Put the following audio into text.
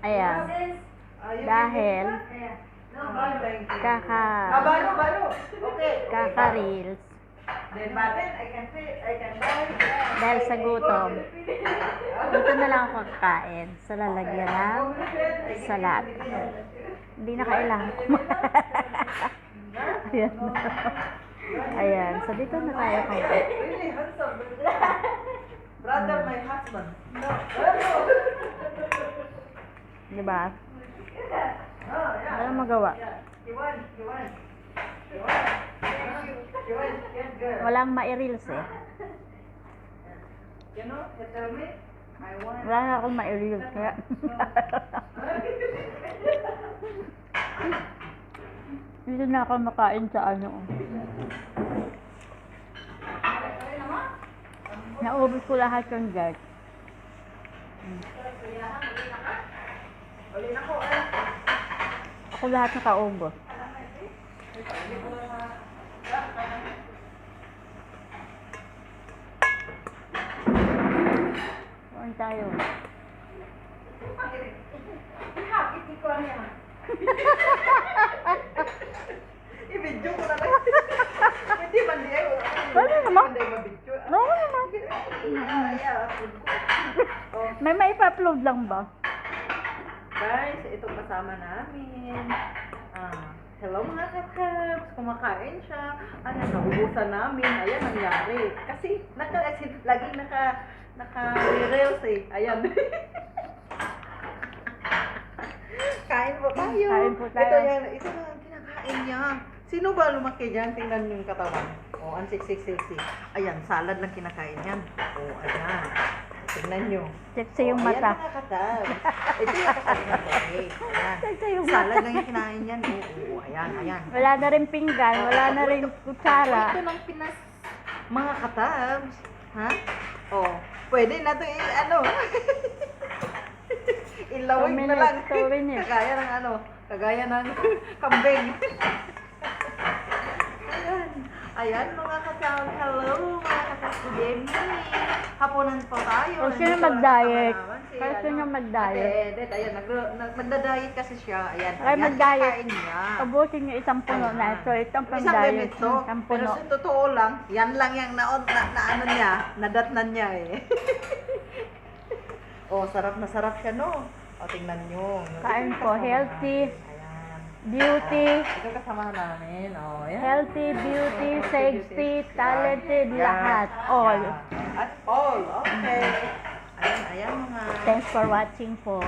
Ayan. Dahil kaka-reels. Dahil sa gutom. Dito na lang ako kakain sa lalagyan ng salat. Hindi na kailangan kumain. Ayan. Ayan. So, dito na tayo kakain. Brother, my husband. No. Diba? Ano magawa? Walang ma-reels eh. You know, you tell me, I want. Wala na akong ma-reels. Kaya... Dito na ako makain sa ano. Naubos ko lahat yung guys. Ako lahat nakaubos. Saan tayo? I-video ko na lang. Hindi man di ay. Pwede naman. Hindi ma-video. Oo naman. May maipa-upload lang ba? Guys, ito kasama namin. Hello mga kakabs. Kumakain siya. Naubusan namin. Ayan, nangyari. Kasi, laging naka-reels eh. Ayan. Kain po tayo. Kain po tayo. Ito yan ang kinakain niya. Sino ba lumaki dyan? Tingnan yung katawan. Oh, ang sexy. Ayan, salad lang kinakain yan. Oh, ayan. Tingnan nyo. Sexy yung Oh, mata. ayan mga katab. Ito yung kakain natin. Ayan. Sexy yung Salad mata. lang yung kinain yan. Oo, ayan. Wala na rin pinggan, wala na rin kutsara. Ito ng Pinas. Mga katabs. Ha? Oh, pwede na ito ano. Ilawig na lang. 2 minutes. Kagaya ng kambing. Ayan mga katabs. Hello mga katabs. Good evening. Hapunan po tayo. Kung sino Nandito mag-diet. kasama naman si, Kung sino mag-diet. Ate Edith. Ayan, magda-diet kasi siya. Ayan. Ay, mag-diet. Kain niya. Ubusin niyo isang puno na ito. Itong Isang pang-diet. ganito. Isang Pero puno. sa totoo lang, yan lang yung na ano niya, nadatnan niya eh. Oh, sarap na sarap siya, no? O, tingnan nyo. Kain Ito po, kasama healthy, namin. Ayan. beauty, Ito kasama namin. Oh, ayan. healthy, beauty, sexy, talented, Ayan. lahat. All. At all. Okay. Ayan mga... Thanks for watching po.